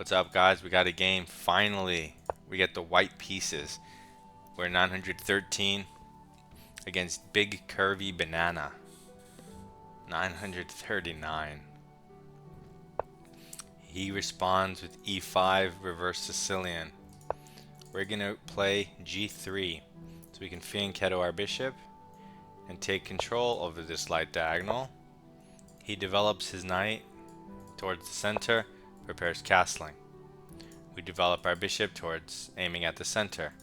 What's up, guys? We got a game. Finally, we get the white pieces. We're 913 against Big Curvy Banana. 939. He responds with e5 reverse Sicilian. We're gonna play g3 so we can fianchetto our bishop and take control over this light diagonal. He develops his knight towards the center, prepares castling. We develop our bishop towards aiming at the center.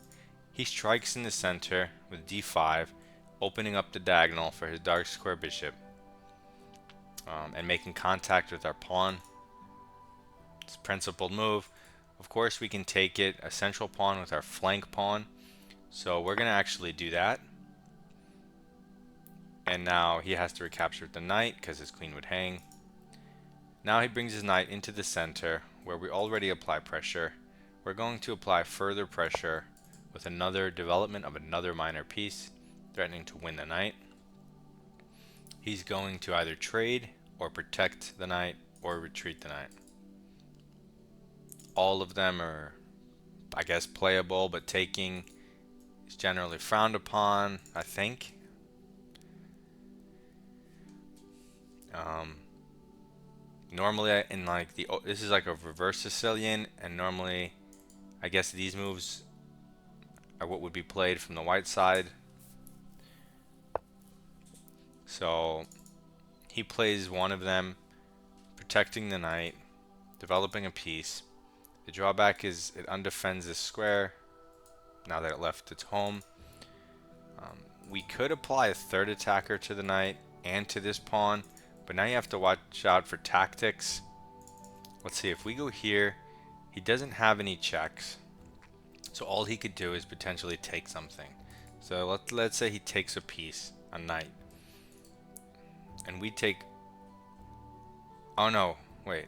He strikes in the center with d5, opening up the diagonal for his dark square bishop and making contact with our pawn. It's a principled move. Of course, we can take it a central pawn with our flank pawn. So we're going to actually do that. And now he has to recapture the knight because his queen would hang. Now he brings his knight into the center where we already apply pressure. We're going to apply further pressure with another development of another minor piece, threatening to win the knight. He's going to either trade or protect the knight or retreat the knight. All of them are, I guess, playable, but taking is generally frowned upon, I think. Normally in like this is like a reverse Sicilian, and normally I guess these moves are what would be played from the white side. So he plays one of them, protecting the knight, developing a piece. The drawback is it undefends this square now that it left its home. We could apply a third attacker to the knight and to this pawn, but now you have to watch out for tactics. Let's see, if we go here, he doesn't have any checks, so all he could do is potentially take something. So let's say he takes a piece, a knight, and we take, oh no, wait,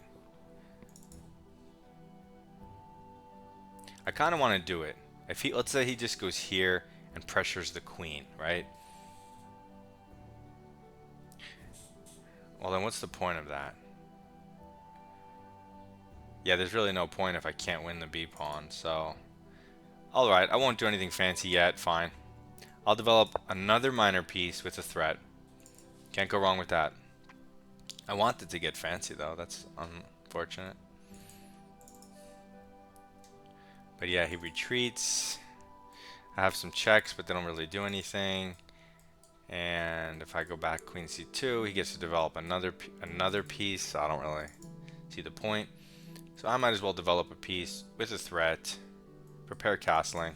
I kind of want to do it. If he, let's say he just goes here and pressures the queen, right? Well, then what's the point of that? Yeah, there's really no point if I can't win the B pawn, so alright, I won't do anything fancy yet, fine. I'll develop another minor piece with a threat. Can't go wrong with that. I wanted to get fancy though, that's unfortunate. But yeah, he retreats. I have some checks, but they don't really do anything. And if I go back queen c2, he gets to develop another piece, so I don't really see the point. So I might as well develop a piece with a threat, prepare castling.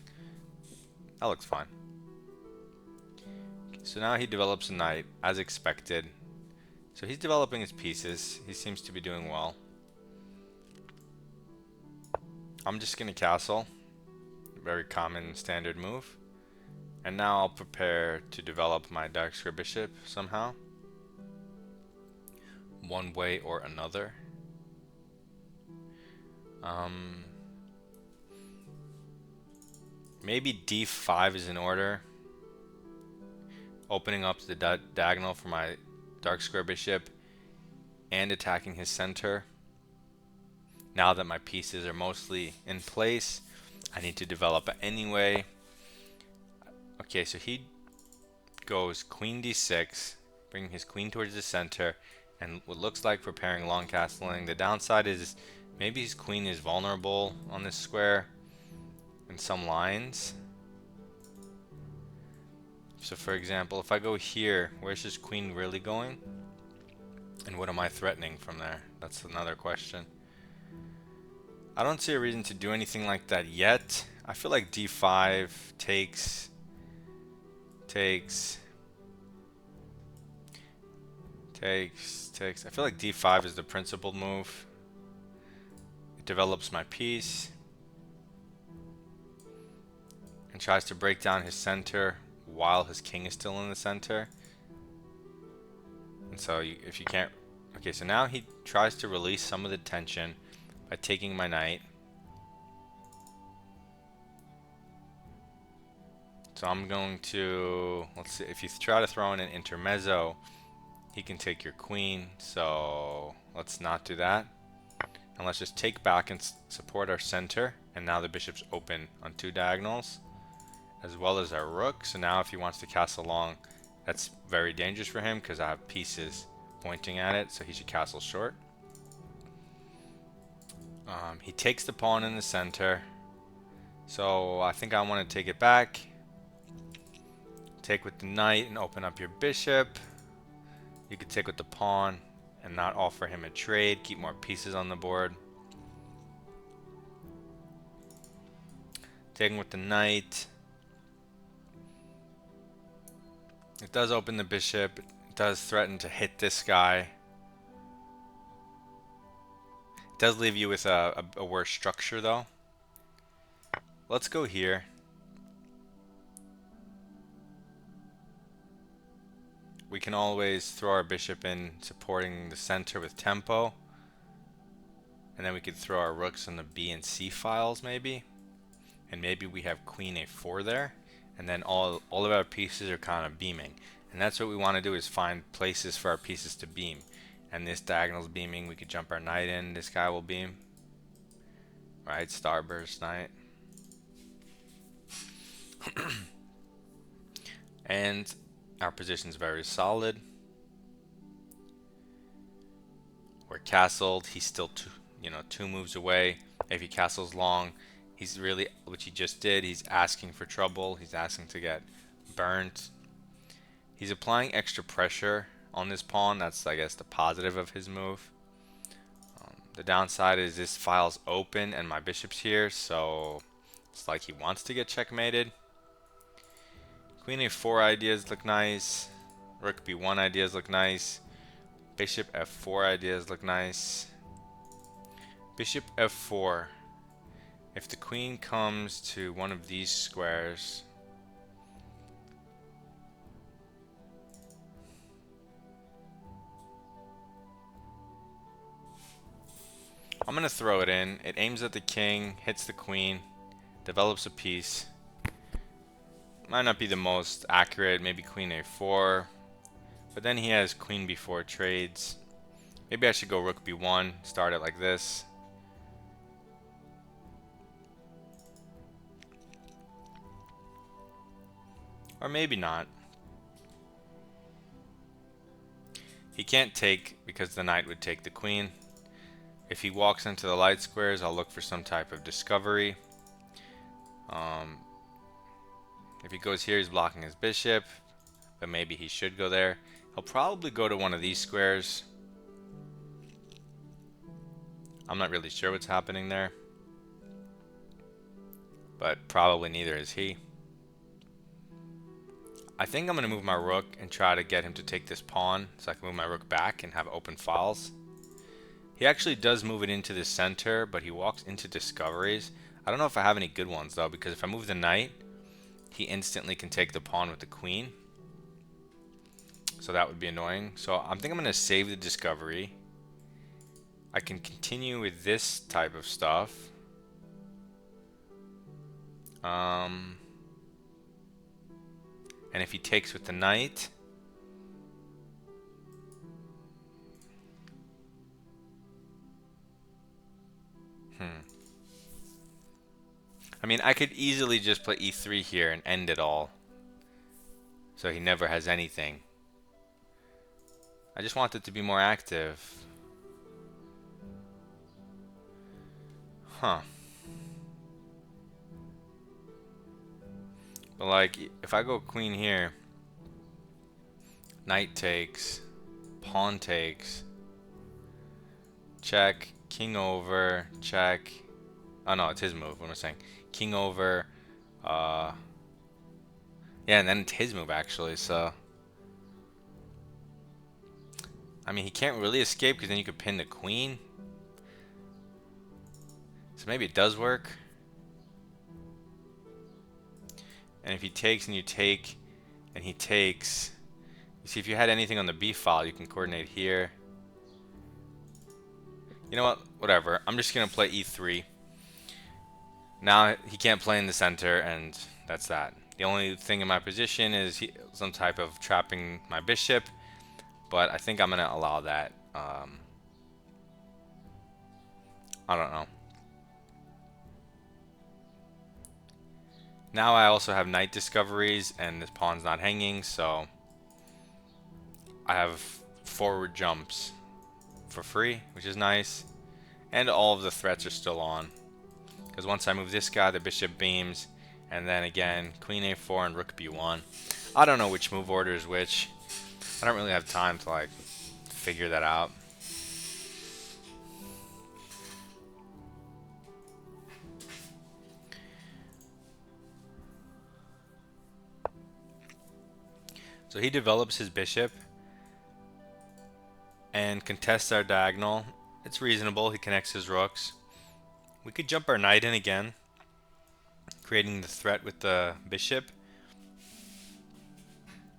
That looks fine. So now he develops a knight, as expected. So he's developing his pieces. He seems to be doing well. I'm just going to castle. Very common standard move. And now I'll prepare to develop my dark square bishop somehow. One way or another. Maybe d5 is in order. Opening up the diagonal for my dark square bishop and attacking his center. Now that my pieces are mostly in place, I need to develop it anyway. Okay, so he goes queen d6, bringing his queen towards the center, and what looks like preparing long castling. The downside is maybe his queen is vulnerable on this square in some lines. So for example, if I go here, where's his queen really going? And what am I threatening from there? That's another question. I don't see a reason to do anything like that yet. I feel like d5 takes. I feel like d5 is the principled move. It develops my piece and tries to break down his center while his king is still in the center. And so if you can't, okay, so now he tries to release some of the tension by taking my knight. So I'm going to, let's see, if you try to throw in an intermezzo, he can take your queen, so let's not do that. And let's just take back and support our center. And now the bishop's open on 2 diagonals, as well as our rook. So now if he wants to castle long, that's very dangerous for him because I have pieces pointing at it, so he should castle short. He takes the pawn in the center, so I think I want to take it back. Take with the knight and open up your bishop. You could take with the pawn and not offer him a trade, keep more pieces on the board. Taking with the knight. It does open the bishop. It does threaten to hit this guy. It does leave you with a worse structure though. Let's go here. We can always throw our bishop in, supporting the center with tempo. And then we could throw our rooks on the B and C files maybe. And maybe we have queen A4 there. And then all of our pieces are kind of beaming. And that's what we want to do, is find places for our pieces to beam. And this diagonal's beaming. We could jump our knight in. This guy will beam. Right, starburst knight. And our position's very solid. We're castled. He's still two moves away. If he castles long, he's really, which he just did, he's asking for trouble. He's asking to get burnt. He's applying extra pressure on this pawn. That's, I guess, the positive of his move. The downside is this file's open and my bishop's here, so it's like he wants to get checkmated. Queen A4 ideas look nice. Rook B1 ideas look nice. Bishop F4 ideas look nice. Bishop F4. If the queen comes to one of these squares, I'm going to throw it in. It aims at the king, hits the queen, develops a piece. Might not be the most accurate, maybe queen A4. But then he has queen B4 trades. Maybe I should go rook B1, start it like this. Or maybe not. He can't take because the knight would take the queen. If he walks into the light squares, I'll look for some type of discovery. If he goes here, he's blocking his bishop, but maybe he should go there. He'll probably go to one of these squares. I'm not really sure what's happening there, but probably neither is he. I think I'm going to move my rook and try to get him to take this pawn so I can move my rook back and have open files. He actually does move it into the center, but he walks into discoveries. I don't know if I have any good ones though, because if I move the knight, he instantly can take the pawn with the queen. So that would be annoying. So I think I'm going to save the discovery. I can continue with this type of stuff. And if he takes with the knight, I mean, I could easily just play E3 here and end it all, so he never has anything. I just want it to be more active. Huh. But like, if I go queen here, knight takes, pawn takes, check, king over, check. Oh no, it's his move. What am I saying? King over. Yeah, and then it's his move actually. So, I mean, he can't really escape because then you could pin the queen. So maybe it does work. And if he takes and you take, and he takes, you see, if you had anything on the B file, you can coordinate here. You know what? Whatever. I'm just gonna play E3. Now he can't play in the center, and that's that. The only thing in my position is some type of trapping my bishop, but I think I'm going to allow that. I don't know. Now I also have knight discoveries, and this pawn's not hanging, so I have forward jumps for free, which is nice. And all of the threats are still on. Because once I move this guy, the bishop beams, and then again, queen a4 and rook b1. I don't know which move order is which. I don't really have time to like figure that out. So he develops his bishop and contests our diagonal. It's reasonable. He connects his rooks. We could jump our knight in again, creating the threat with the bishop.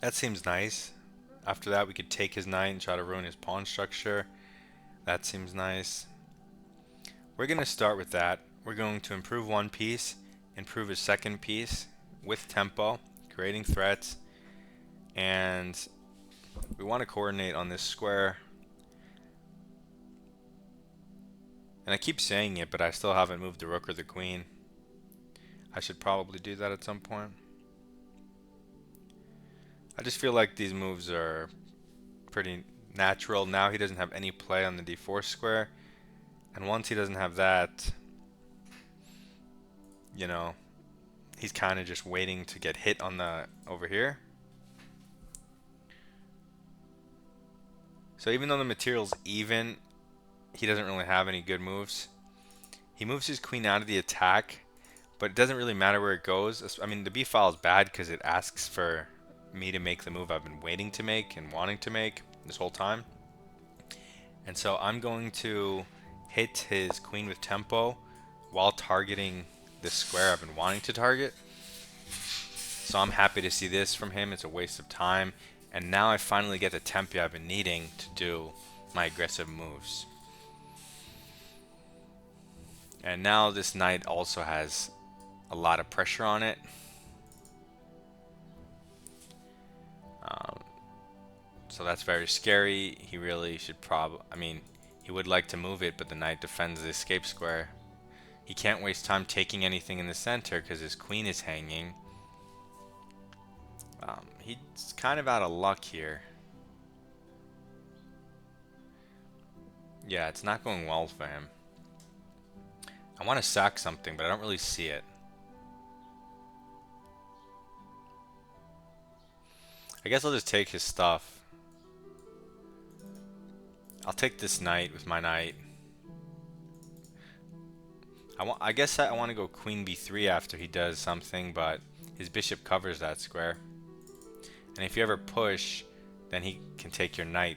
That seems nice. After that, we could take his knight and try to ruin his pawn structure. That seems nice. We're going to start with that. We're going to improve one piece, improve his second piece with tempo, creating threats, and we want to coordinate on this square. And I keep saying it, but I still haven't moved the rook or the queen. I should probably do that at some point. I just feel like these moves are pretty natural. Now he doesn't have any play on the d4 square. And once he doesn't have that, you know, he's kind of just waiting to get hit on the over here. So even though the material's even, he doesn't really have any good moves. He moves his queen out of the attack, but it doesn't really matter where it goes. I mean, the b file is bad because it asks for me to make the move I've been waiting to make and wanting to make this whole time. And so I'm going to hit his queen with tempo while targeting this square I've been wanting to target. So I'm happy to see this from him. It's a waste of time. And now I finally get the tempo I've been needing to do my aggressive moves. And now this knight also has a lot of pressure on it. So that's very scary. He really should he would like to move it, but the knight defends the escape square. He can't waste time taking anything in the center because his queen is hanging. He's kind of out of luck here. Yeah, it's not going well for him. I want to sack something, but I don't really see it. I guess I'll just take his stuff. I'll take this knight with my knight. I guess I want to go queen b3 after he does something, but his bishop covers that square. And if you ever push, then he can take your knight.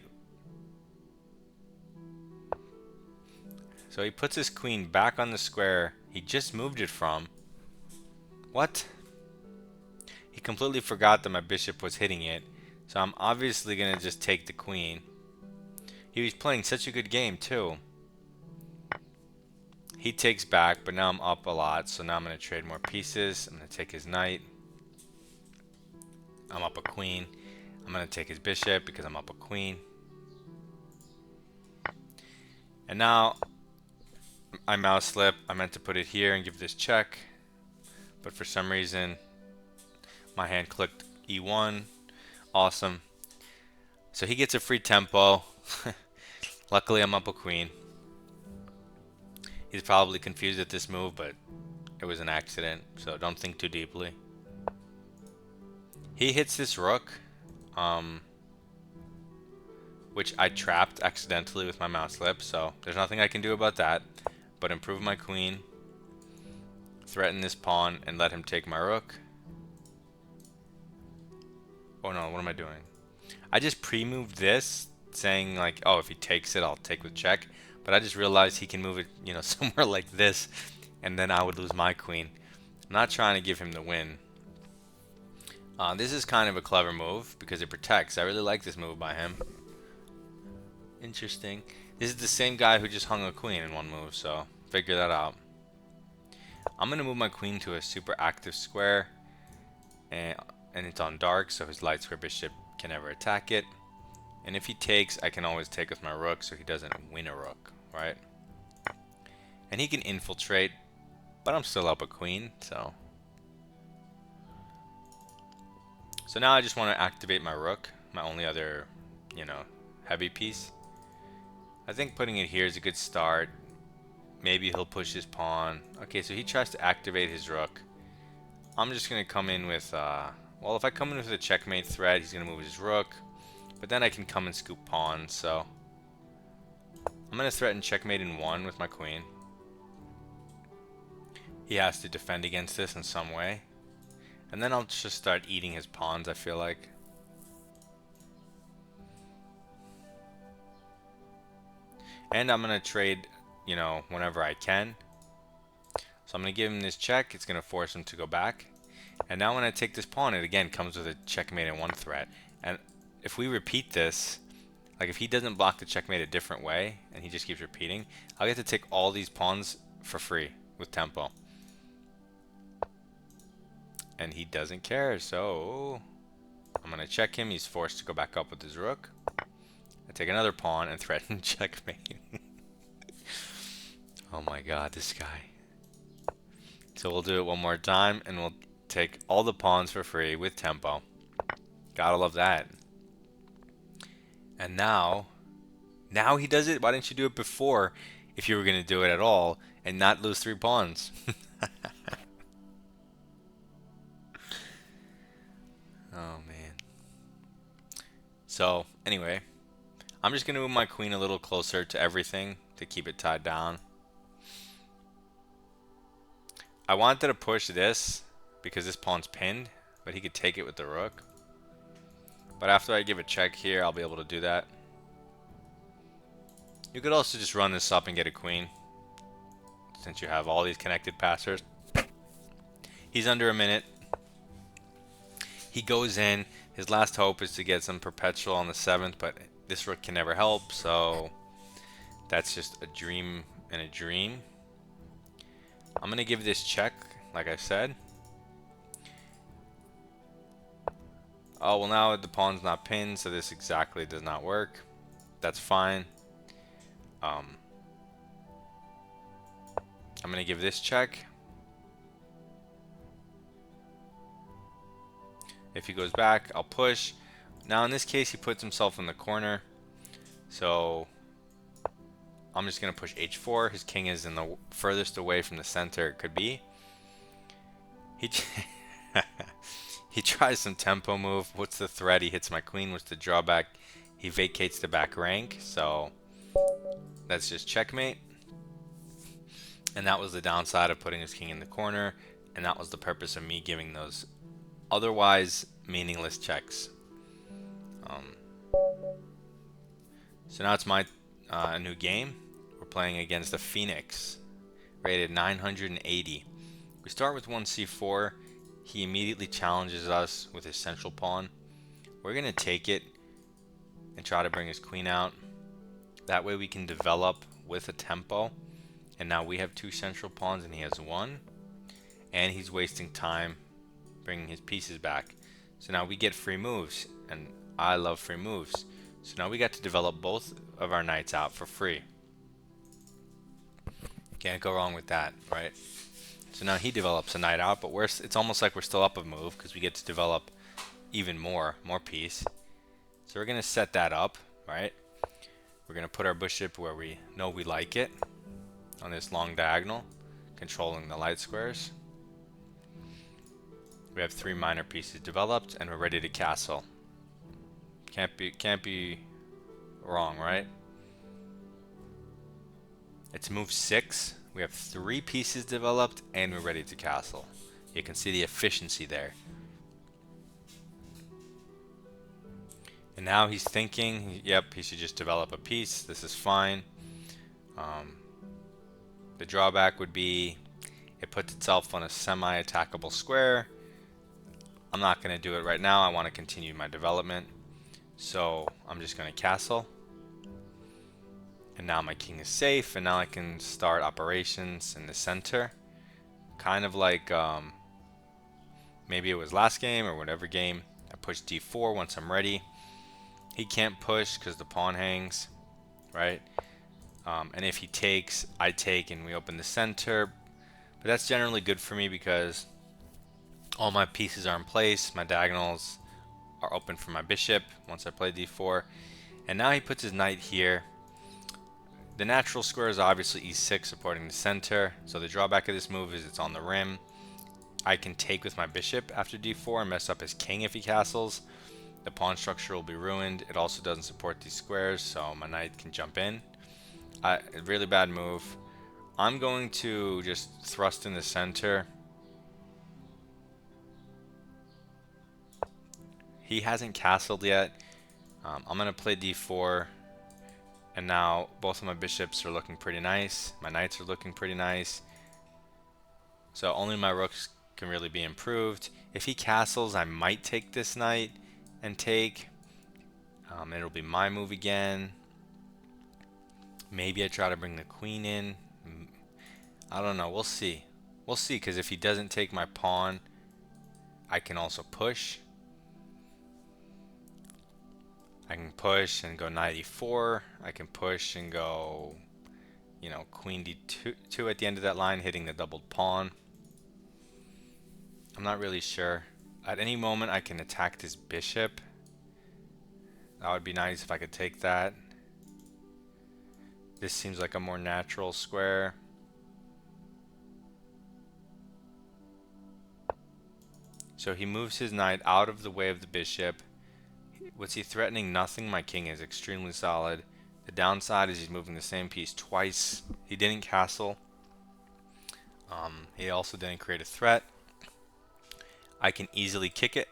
So he puts his queen back on the square he just moved it from. What? He completely forgot that my bishop was hitting it. So I'm obviously going to just take the queen. He was playing such a good game too. He takes back, but now I'm up a lot. So now I'm going to trade more pieces. I'm going to take his knight. I'm up a queen. I'm going to take his bishop because I'm up a queen. And now I mouse slip. I meant to put it here and give this check. But for some reason, my hand clicked E1. Awesome. So he gets a free tempo. Luckily, I'm up a queen. He's probably confused at this move, but it was an accident, so don't think too deeply. He hits this rook, which I trapped accidentally with my mouse slip, so there's nothing I can do about that, but improve my queen, threaten this pawn, and let him take my rook. Oh no, what am I doing? I just pre-moved this, saying like, oh, if he takes it, I'll take with check. But I just realized he can move it, you know, somewhere like this, and then I would lose my queen. I'm not trying to give him the win. This is kind of a clever move because it protects. I really like this move by him. Interesting. This is the same guy who just hung a queen in one move, so figure that out. I'm going to move my queen to a super active square, and it's on dark, so his light square bishop can never attack it. And if he takes, I can always take with my rook so he doesn't win a rook, right? And he can infiltrate, but I'm still up a queen, so. So now I just want to activate my rook, my only other, you know, heavy piece. I think putting it here is a good start. Maybe he'll push his pawn. Okay, so he tries to activate his rook. I'm just going to come in with, well, if I come in with a checkmate threat, he's going to move his rook. But then I can come and scoop pawns, so I'm going to threaten checkmate in 1 with my queen. He has to defend against this in some way. And then I'll just start eating his pawns, I feel like. And I'm going to trade, you know, whenever I can. So I'm going to give him this check. It's going to force him to go back. And now when I take this pawn, it again comes with a checkmate in 1 threat. And if we repeat this, like if he doesn't block the checkmate a different way, and he just keeps repeating, I'll get to take all these pawns for free with tempo. And he doesn't care, so I'm going to check him. He's forced to go back up with his rook. I take another pawn and threaten checkmate. Oh my god, this guy. So we'll do it one more time, and we'll take all the pawns for free with tempo. Gotta love that. And now he does it. Why didn't you do it before if you were going to do it at all and not lose 3 pawns? Oh man. So anyway, I'm just going to move my queen a little closer to everything to keep it tied down. I wanted to push this because this pawn's pinned, but he could take it with the rook. But after I give a check here, I'll be able to do that. You could also just run this up and get a queen, since you have all these connected passers. He's under a minute. He goes in. His last hope is to get some perpetual on the 7th, but this rook can never help, so that's just a dream and a dream. I'm going to give this check, like I said. Oh, well now the pawn's not pinned, so this exactly does not work. That's fine. I'm going to give this check. If he goes back, I'll push. Now in this case, he puts himself in the corner. So I'm just going to push h4. His king is in the furthest away from the center it could be. He tries some tempo move. What's the threat? He hits my queen. What's the drawback? He vacates the back rank. So that's just checkmate. And that was the downside of putting his king in the corner. And that was the purpose of me giving those otherwise meaningless checks. So now it's my new game. We're playing against the Phoenix, rated 980. We start with 1c4. He immediately challenges us with his central pawn. We're going to take it and try to bring his queen out. That way we can develop with a tempo. And now we have 2 central pawns and he has 1. And he's wasting time bringing his pieces back. So now we get free moves, and I love free moves. So now we got to develop both of our knights out for free. Can't go wrong with that, right? So now he develops a knight out, but it's almost like we're still up a move because we get to develop even more piece. So we're going to set that up, right? We're going to put our bishop where we know we like it, on this long diagonal, controlling the light squares. We have 3 minor pieces developed, and we're ready to castle. Can't be wrong, right? It's move 6. We have 3 pieces developed, and we're ready to castle. You can see the efficiency there. And now he's thinking, yep, he should just develop a piece. This is fine. The drawback would be it puts itself on a semi-attackable square. I'm not going to do it right now. I want to continue my development. So I'm just going to castle. And now my king is safe. And now I can start operations in the center. Kind of like maybe it was last game or whatever game. I push d4 once I'm ready. He can't push because the pawn hangs, right? And if he takes, I take, and we open the center. But that's generally good for me because all my pieces are in place. My diagonals are open for my bishop once I play d4. And now he puts his knight here. The natural square is obviously e6, supporting the center. So the drawback of this move is it's on the rim. I can take with my bishop after d4 and mess up his king if he castles. The pawn structure will be ruined. It also doesn't support these squares, so my knight can jump in. A really bad move. I'm going to just thrust in the center. He hasn't castled yet. I'm going to play d4. And now both of my bishops are looking pretty nice. My knights are looking pretty nice. So only my rooks can really be improved. If he castles, I might take this knight and take. It'll be my move again. Maybe I try to bring the queen in. I don't know. We'll see. We'll see, because if he doesn't take my pawn, I can also push. I can push and go knight e4. I can push and go, you know, queen d2 at the end of that line, hitting the doubled pawn. I'm not really sure. At any moment, I can attack this bishop. That would be nice if I could take that. This seems like a more natural square. So he moves his knight out of the way of the bishop. What's he threatening? Nothing. My king is extremely solid. The downside is he's moving the same piece twice. He didn't castle. He also didn't create a threat. I can easily kick it,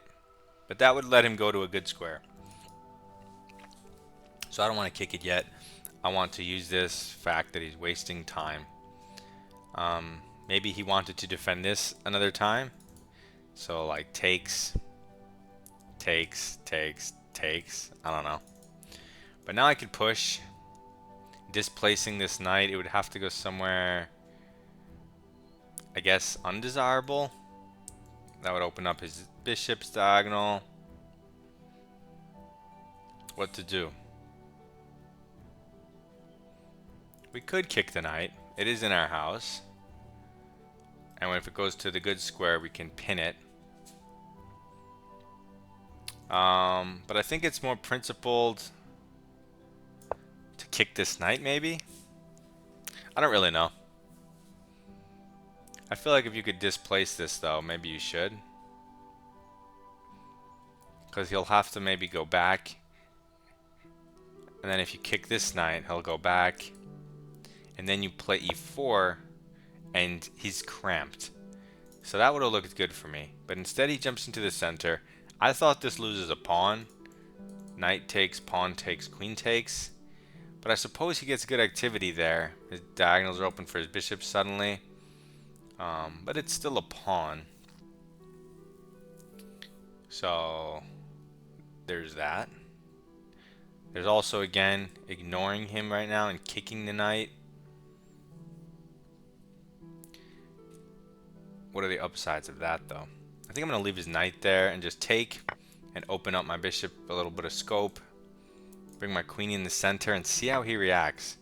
but that would let him go to a good square. So I don't want to kick it yet. I want to use this fact that he's wasting time. Maybe he wanted to defend this another time. So like takes. I don't know. But now I could push. Displacing this knight, it would have to go somewhere, I guess, undesirable. That would open up his bishop's diagonal. What to do? We could kick the knight. It is in our house. And if it goes to the good square, we can pin it. But I think it's more principled to kick this knight, maybe? I don't really know. I feel like if you could displace this, though, maybe you should. Because he'll have to maybe go back. And then if you kick this knight, he'll go back. And then you play e4, and he's cramped. So that would have looked good for me. But instead he jumps into the center. I thought this loses a pawn. Knight takes, pawn takes, queen takes. But I suppose he gets good activity there. His diagonals are open for his bishop suddenly. But it's still a pawn. So there's that. There's also, again, ignoring him right now and kicking the knight. What are the upsides of that, though? I think I'm going to leave his knight there and just take and open up my bishop a little bit of scope. Bring my queen in the center and see how he reacts.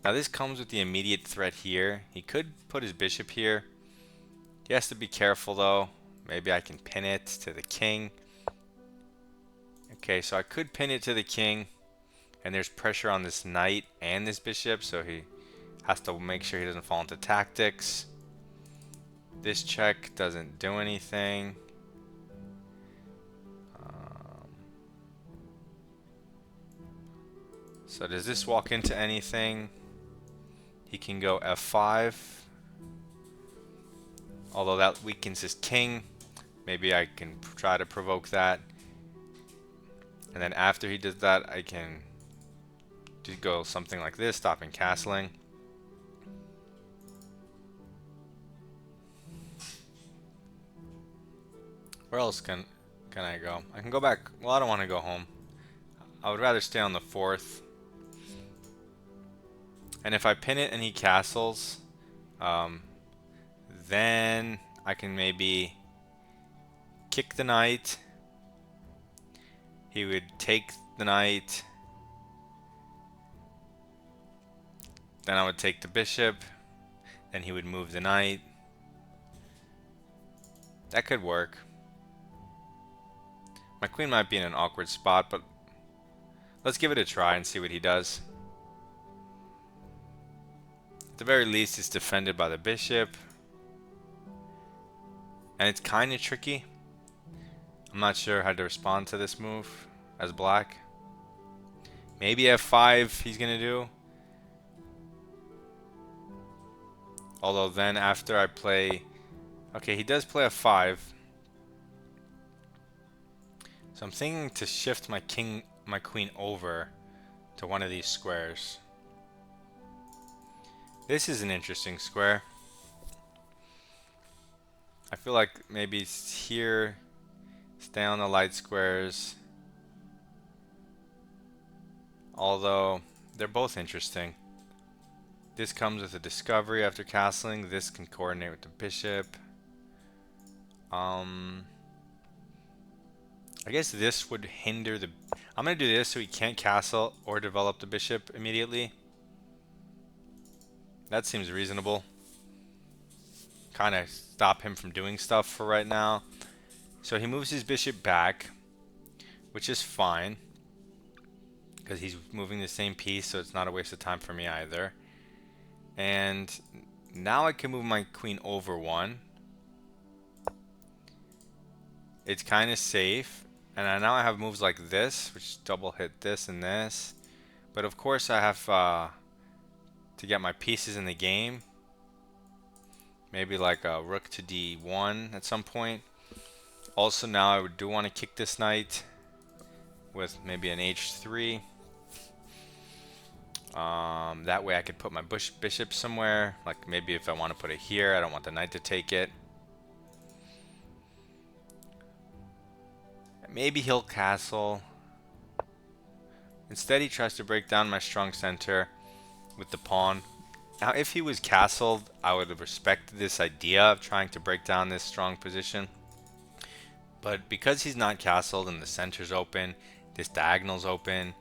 Now this comes with the immediate threat here. He could put his bishop here. He has to be careful, though. Maybe I can pin it to the king. Okay, so I could pin it to the king. And there's pressure on this knight and this bishop, so he has to make sure he doesn't fall into tactics. This check doesn't do anything. So does this walk into anything? He can go f5. Although that weakens his king. Maybe I can try to provoke that. And then after he does that, I can go something like this, stopping castling. Where else can I go? I can go back. Well, I don't want to go home. I would rather stay on the 4th. And if I pin it and he castles, then I can maybe kick the knight. He would take the knight. Then I would take the bishop. Then he would move the knight. That could work. My queen might be in an awkward spot, but let's give it a try and see what he does. At the very least, it's defended by the bishop. And it's kind of tricky. I'm not sure how to respond to this move as black. Maybe f5 he's going to do. Although then after I play... Okay, he does play f5. So I'm thinking to shift my queen over to one of these squares. This is an interesting square. I feel like maybe here, stay on the light squares. Although they're both interesting. This comes with a discovery after castling. This can coordinate with the bishop. I guess this would hinder the... I'm going to do this so he can't castle or develop the bishop immediately. That seems reasonable. Kind of stop him from doing stuff for right now. So he moves his bishop back, which is fine. Because he's moving the same piece, so it's not a waste of time for me either. And now I can move my queen over one. It's kind of safe. And now I have moves like this, which double hit this and this. But of course I have to get my pieces in the game. Maybe like a rook to d1 at some point. Also now I do want to kick this knight with maybe an h3. That way I could put my bishop somewhere. Like maybe if I want to put it here, I don't want the knight to take it. Maybe he'll castle. Instead he tries to break down my strong center with the pawn. Now if he was castled, I would have respected this idea of trying to break down this strong position. But because he's not castled and the center's open, this diagonal's open,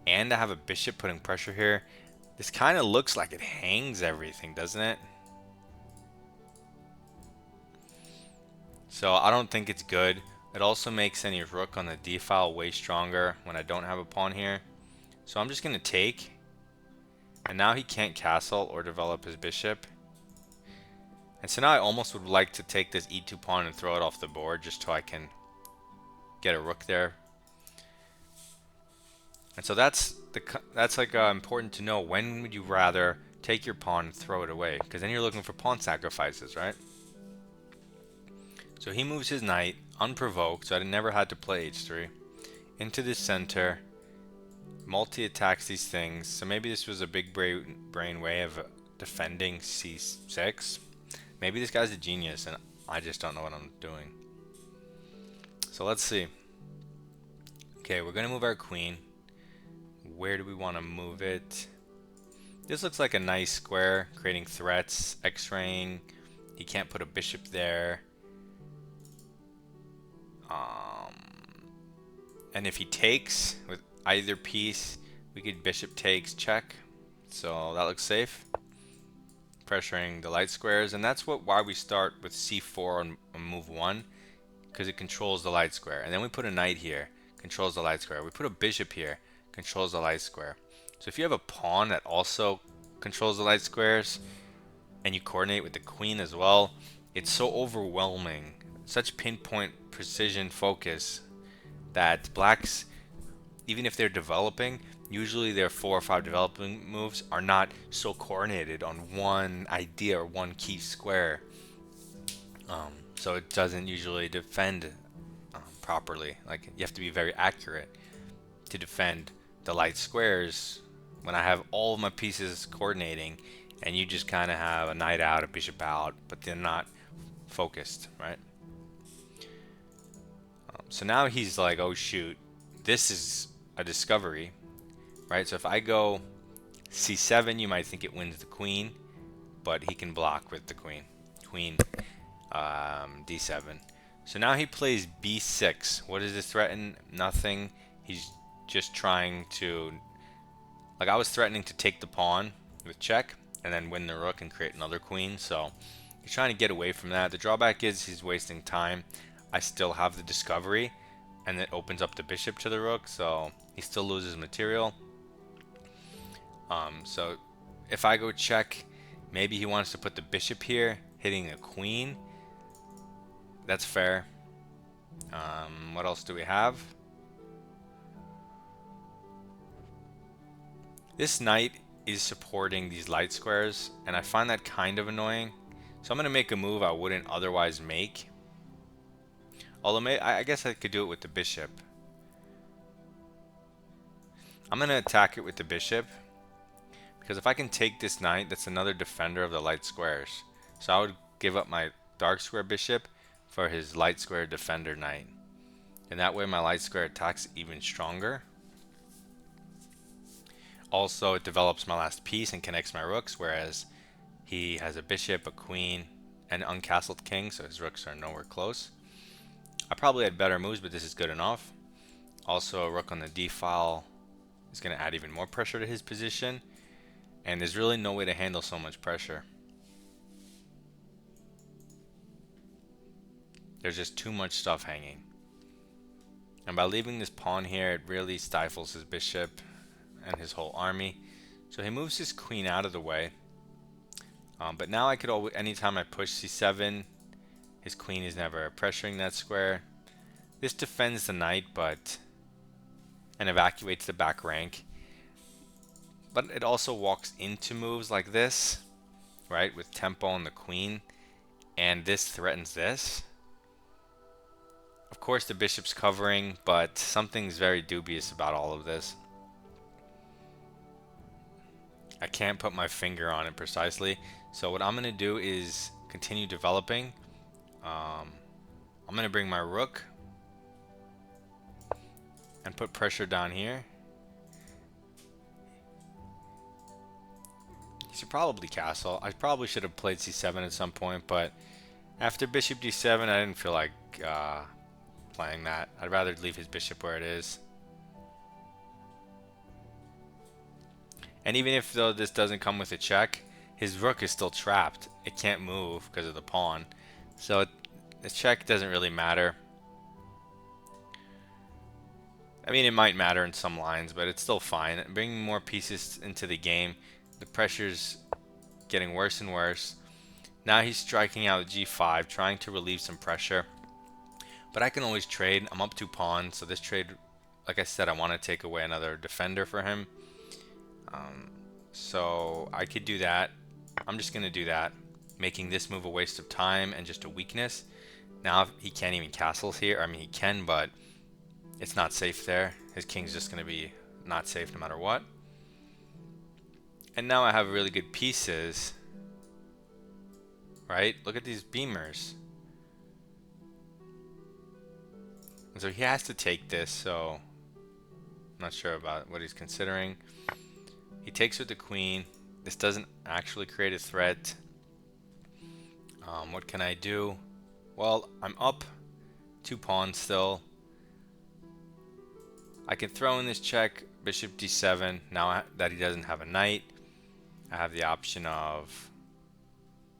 and I have a bishop putting pressure here, this kind of looks like it hangs everything, doesn't it? So I don't think it's good. It also makes any rook on the d file way stronger when I don't have a pawn here. So I'm just going to take. And now he can't castle or develop his bishop. And so now I almost would like to take this e2 pawn and throw it off the board just so I can get a rook there. And so that's like important to know. When would you rather take your pawn and throw it away? Because then you're looking for pawn sacrifices, right? So he moves his knight unprovoked, so I never had to play h3 into the center. Multi-attacks these things. So maybe this was a big brain way of defending c6. Maybe this guy's a genius and I just don't know what I'm doing. So let's see. Okay, we're gonna move our queen. Where do we want to move it? This looks like a nice square, creating threats, x-raying. He can't put a bishop there. And if he takes with either piece, we could bishop takes check. So that looks safe. Pressuring the light squares, and that's why we start with c4 on move 1, because it controls the light square. And then we put a knight here, controls the light square. We put a bishop here, controls the light square. So if you have a pawn that also controls the light squares, and you coordinate with the queen as well, it's so overwhelming, such pinpoint precision focus, that blacks, even if they're developing, usually their 4 or 5 developing moves are not so coordinated on one idea or one key square. So it doesn't usually defend properly. Like, you have to be very accurate to defend the light squares when I have all of my pieces coordinating and you just kind of have a knight out, a bishop out, but they're not focused, right? So now he's like, oh shoot, this is a discovery, right? So if I go c7, you might think it wins the queen, but he can block with the queen. D7. So now he plays b6. What does this threaten? Nothing. He's just trying to, like, I was threatening to take the pawn with check, and then win the rook and create another queen. So he's trying to get away from that. The drawback is he's wasting time. I still have the discovery, and it opens up the bishop to the rook, so he still loses material. So if I go check, maybe he wants to put the bishop here, hitting a queen. That's fair. What else do we have? This knight is supporting these light squares, and I find that kind of annoying. So I'm going to make a move I wouldn't otherwise make. Although I guess I could do it with the bishop. I'm going to attack it with the bishop, because if I can take this knight, that's another defender of the light squares. So I would give up my dark square bishop for his light square defender knight. And that way my light square attacks even stronger. Also, it develops my last piece and connects my rooks, whereas he has a bishop, a queen, and an uncastled king, so his rooks are nowhere close. I probably had better moves, but this is good enough. Also, a rook on the d file is going to add even more pressure to his position, and there's really no way to handle so much pressure. There's just too much stuff hanging. And by leaving this pawn here, it really stifles his bishop and his whole army. So he moves his queen out of the way. But now I could always, anytime I push c7, his queen is never pressuring that square. This defends the knight, and evacuates the back rank. But it also walks into moves like this, right, with tempo on the queen, and this threatens this. Of course the bishop's covering, but something's very dubious about all of this. I can't put my finger on it precisely. So what I'm going to do is continue developing. I'm going to bring my rook and put pressure down here. He should probably castle. I probably should have played c7 at some point, but after bishop d7 I didn't feel like playing that. I'd rather leave his bishop where it is. And even if though this doesn't come with a check, his rook is still trapped. It can't move because of the pawn. So the check doesn't really matter. I mean, it might matter in some lines, but it's still fine. Bringing more pieces into the game, the pressure's getting worse and worse. Now he's striking out g5, trying to relieve some pressure. But I can always trade. I'm up 2 pawns, so this trade, like I said, I want to take away another defender for him. So I could do that. I'm just going to do that, making this move a waste of time and just a weakness. Now he can't even castle here. I mean, he can, but it's not safe there. His king's just going to be not safe no matter what. And now I have really good pieces, right? Look at these beamers. And so he has to take this, so I'm not sure about what he's considering. He takes with the queen. This doesn't actually create a threat. What can I do? Well, I'm up 2 pawns still. I can throw in this check, bishop d7. Now that he doesn't have a knight, I have the option of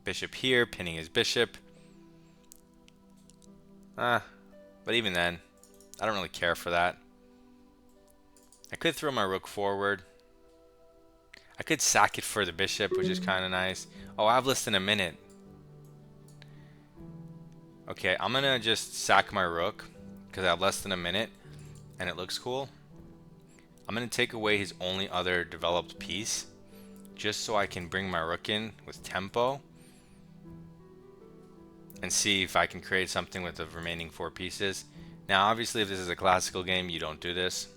bishop here, pinning his bishop. But even then, I don't really care for that. I could throw my rook forward. I could sack it for the bishop, which is kind of nice. Oh, I have less than a minute. Okay, I'm going to just sack my rook because I have less than a minute and it looks cool. I'm going to take away his only other developed piece just so I can bring my rook in with tempo and see if I can create something with the remaining 4 pieces. Now, obviously, if this is a classical game, you don't do this.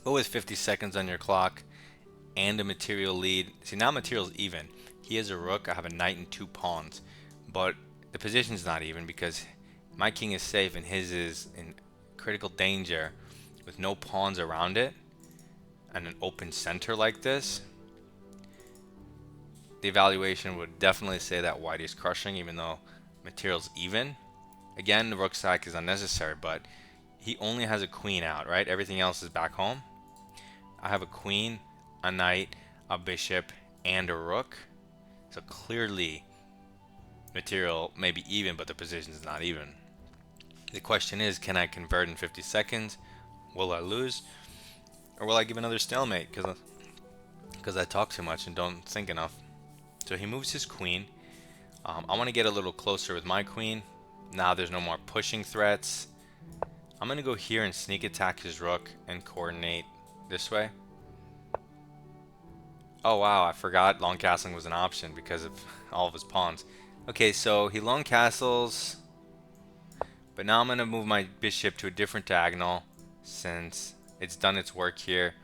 But with 50 seconds on your clock and a material lead, see, now material's even. He has a rook, I have a knight and 2 pawns, but the position's not even because my king is safe and his is in critical danger with no pawns around it and an open center like this. The evaluation would definitely say that white is crushing, even though material's even. Again, the rook sack is unnecessary, but he only has a queen out, right? Everything else is back home. I have a queen, a knight, a bishop, and a rook. So clearly material may be even, but the position is not even. The question is, can I convert in 50 seconds? Will I lose? Or will I give another stalemate because I talk too much and don't think enough? So he moves his queen. I want to get a little closer with my queen. Now there's no more pushing threats. I'm going to go here and sneak attack his rook and coordinate this way. Oh wow, I forgot long castling was an option because of all of his pawns. Okay, so he long castles, but now I'm going to move my bishop to a different diagonal since it's done its work here.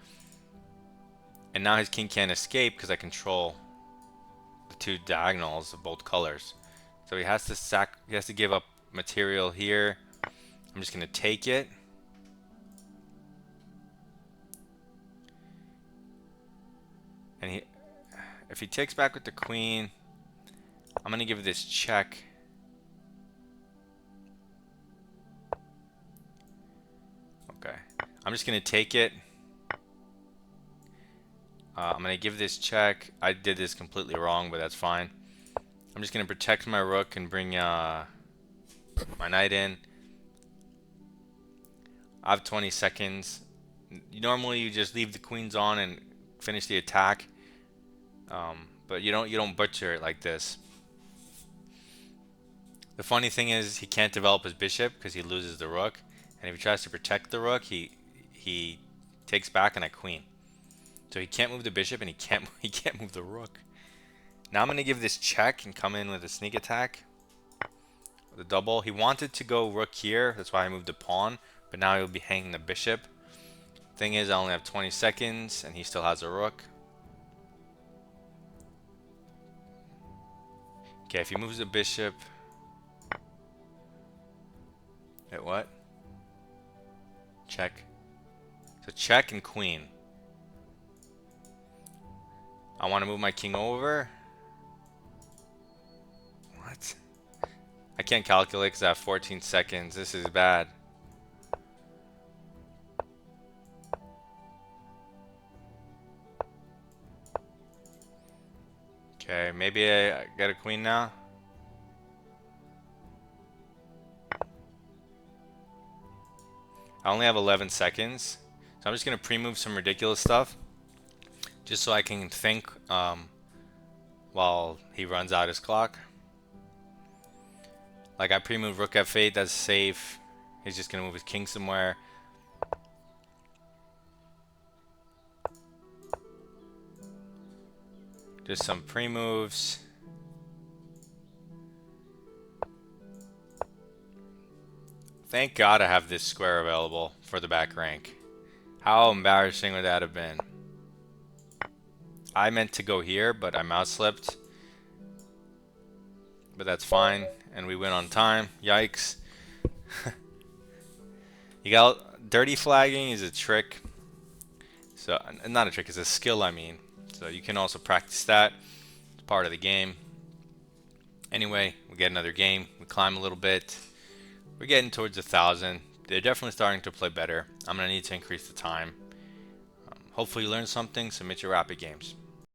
And now his king can't escape because I control the two diagonals of both colors. So he has to give up material here. I'm just going to take it. And if he takes back with the queen, I'm going to give this check. Okay. I'm just going to take it. I'm going to give this check. I did this completely wrong, but that's fine. I'm just going to protect my rook and bring my knight in. I have 20 seconds. Normally you just leave the queens on and finish the attack. But you don't butcher it like this. The funny thing is he can't develop his bishop because he loses the rook. And if he tries to protect the rook, he takes back and I queen. So he can't move the bishop and he can't move the rook. Now I'm going to give this check and come in with a sneak attack. The double. He wanted to go rook here. That's why I moved the pawn. But now he'll be hanging the bishop. Thing is, I only have 20 seconds and he still has a rook. Okay, if he moves the bishop. Wait, what? Check. So check and queen. I want to move my king over. What? I can't calculate because I have 14 seconds. This is bad. Okay, maybe I get a queen now. I only have 11 seconds. So I'm just going to pre-move some ridiculous stuff. Just so I can think while he runs out his clock. Like I pre-move rook f8, that's safe. He's just going to move his king somewhere. Just some pre-moves. Thank God I have this square available for the back rank. How embarrassing would that have been? I meant to go here, but I mouse slipped. But that's fine, and we win on time. Yikes. You got dirty flagging is a trick. So, not a trick, it's a skill, I mean. So you can also practice that. It's part of the game. Anyway, we get another game. We climb a little bit. We're getting towards 1,000. They're definitely starting to play better. I'm going to need to increase the time. Hopefully you learned something. Submit your rapid games.